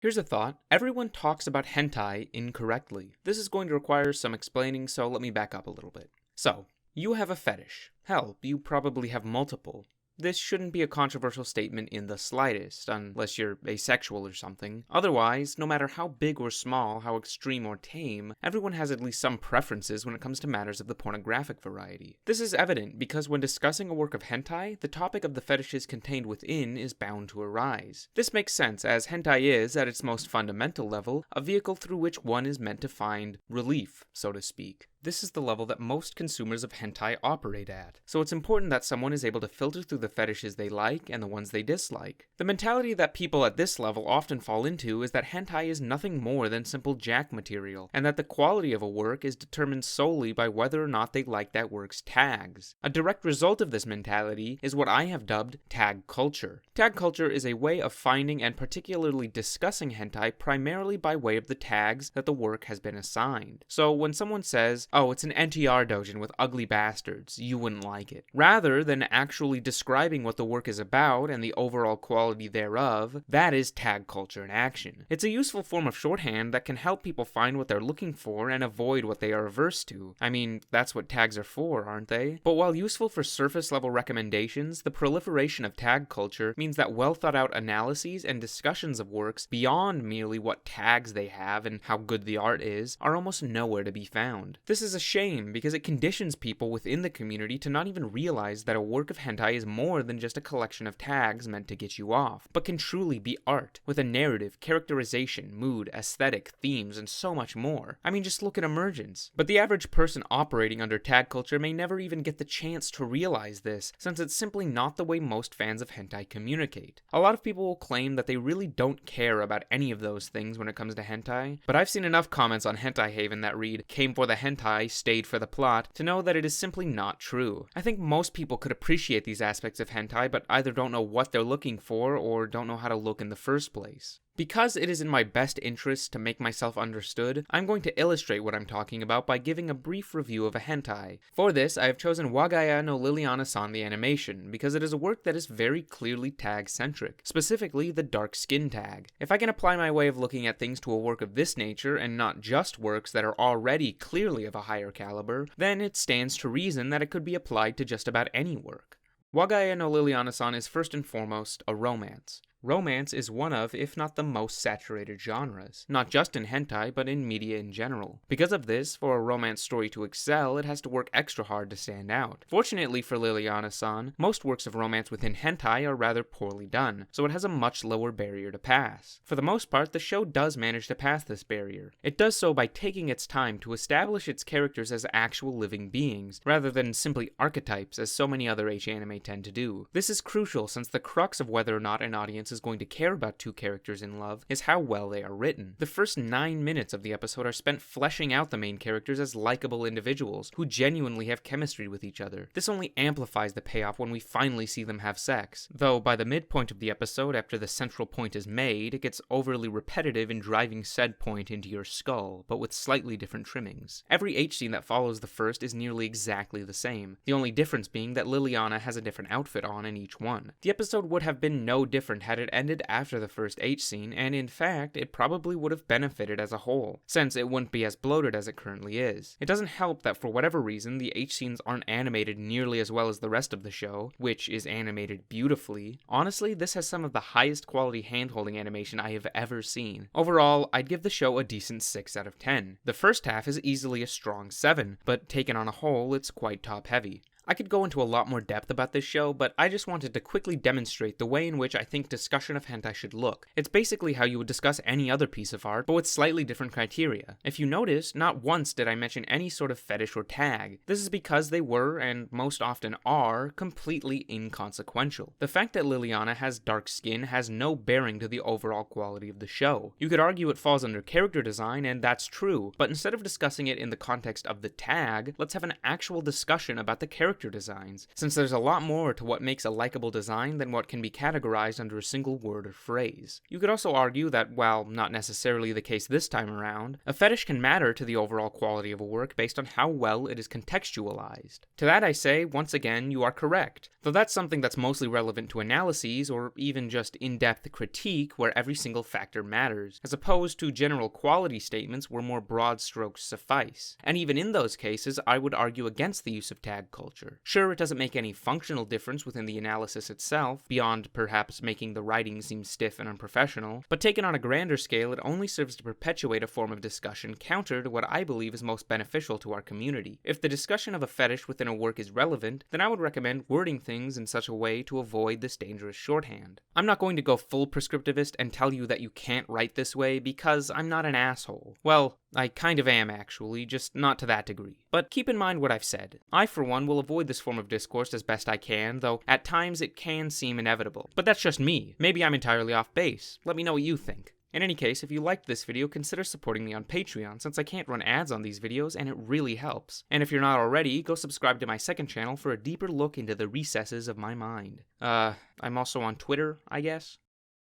Here's a thought. Everyone talks about hentai incorrectly. This is going to require some explaining, so let me back up a little bit. So, you have a fetish. Hell, you probably have multiple. This shouldn't be a controversial statement in the slightest, unless you're asexual or something. Otherwise, no matter how big or small, how extreme or tame, everyone has at least some preferences when it comes to matters of the pornographic variety. This is evident because when discussing a work of hentai, the topic of the fetishes contained within is bound to arise. This makes sense, as hentai is, at its most fundamental level, a vehicle through which one is meant to find relief, so to speak. This is the level that most consumers of hentai operate at, so it's important that someone is able to filter through the fetishes they like and the ones they dislike. The mentality that people at this level often fall into is that hentai is nothing more than simple jack material, and that the quality of a work is determined solely by whether or not they like that work's tags. A direct result of this mentality is what I have dubbed tag culture. Tag culture is a way of finding and particularly discussing hentai primarily by way of the tags that the work has been assigned. So when someone says, "Oh, it's an NTR doujin with ugly bastards, you wouldn't like it," rather than actually describing what the work is about and the overall quality thereof, that is tag culture in action. It's a useful form of shorthand that can help people find what they're looking for and avoid what they are averse to. I mean, that's what tags are for, aren't they? But while useful for surface level recommendations, the proliferation of tag culture means that well thought out analyses and discussions of works beyond merely what tags they have and how good the art is are almost nowhere to be found. This is a shame because it conditions people within the community to not even realize that a work of hentai is more than just a collection of tags meant to get you off, but can truly be art, with a narrative, characterization, mood, aesthetic, themes, and so much more. I mean, just look at Emergence. But the average person operating under tag culture may never even get the chance to realize this, since it's simply not the way most fans of hentai communicate. A lot of people will claim that they really don't care about any of those things when it comes to hentai, but I've seen enough comments on Hentai Haven that read, "Came for the hentai, stayed for the plot," to know that it is simply not true. I think most people could appreciate these aspects of hentai, but either don't know what they're looking for or don't know how to look in the first place. Because it is in my best interest to make myself understood, I'm going to illustrate what I'm talking about by giving a brief review of a hentai. For this, I have chosen Wagaya no Liliana-san the animation, because it is a work that is very clearly tag-centric, specifically the dark skin tag. If I can apply my way of looking at things to a work of this nature, and not just works that are already clearly of a higher caliber, then it stands to reason that it could be applied to just about any work. Wagaya no Liliana-san is first and foremost a romance. Romance is one of, if not the most saturated genres, not just in hentai, but in media in general. Because of this, for a romance story to excel, it has to work extra hard to stand out. Fortunately for Liliana-san, most works of romance within hentai are rather poorly done, so it has a much lower barrier to pass. For the most part, the show does manage to pass this barrier. It does so by taking its time to establish its characters as actual living beings, rather than simply archetypes as so many other H-anime tend to do. This is crucial since the crux of whether or not an audience is going to care about two characters in love is how well they are written. The first 9 minutes of the episode are spent fleshing out the main characters as likable individuals who genuinely have chemistry with each other. This only amplifies the payoff when we finally see them have sex, though by the midpoint of the episode, after the central point is made, it gets overly repetitive in driving said point into your skull, but with slightly different trimmings. Every H scene that follows the first is nearly exactly the same, the only difference being that Liliana has a different outfit on in each one. The episode would have been no different had it ended after the first H scene, and in fact, it probably would have benefited as a whole, since it wouldn't be as bloated as it currently is. It doesn't help that for whatever reason, the H scenes aren't animated nearly as well as the rest of the show, which is animated beautifully. Honestly, this has some of the highest quality hand-holding animation I have ever seen. Overall, I'd give the show a decent 6 out of 10. The first half is easily a strong 7, but taken on a whole, it's quite top-heavy. I could go into a lot more depth about this show, but I just wanted to quickly demonstrate the way in which I think discussion of hentai should look. It's basically how you would discuss any other piece of art, but with slightly different criteria. If you notice, not once did I mention any sort of fetish or tag. This is because they were, and most often are, completely inconsequential. The fact that Liliana has dark skin has no bearing to the overall quality of the show. You could argue it falls under character design, and that's true, but instead of discussing it in the context of the tag, let's have an actual discussion about the character character designs, since there's a lot more to what makes a likable design than what can be categorized under a single word or phrase. You could also argue that, while not necessarily the case this time around, a fetish can matter to the overall quality of a work based on how well it is contextualized. To that I say, once again, you are correct, though that's something that's mostly relevant to analyses or even just in-depth critique where every single factor matters, as opposed to general quality statements where more broad strokes suffice. And even in those cases, I would argue against the use of tag culture. Sure, it doesn't make any functional difference within the analysis itself, beyond perhaps making the writing seem stiff and unprofessional, but taken on a grander scale, it only serves to perpetuate a form of discussion counter to what I believe is most beneficial to our community. If the discussion of a fetish within a work is relevant, then I would recommend wording things in such a way to avoid this dangerous shorthand. I'm not going to go full prescriptivist and tell you that you can't write this way because I'm not an asshole. Well, I kind of am actually, just not to that degree. But keep in mind what I've said. I, for one, will avoid this form of discourse as best I can, though at times it can seem inevitable. But that's just me. Maybe I'm entirely off base. Let me know what you think. In any case, if you liked this video, consider supporting me on Patreon, since I can't run ads on these videos and it really helps. And if you're not already, go subscribe to my second channel for a deeper look into the recesses of my mind. I'm also on Twitter, I guess.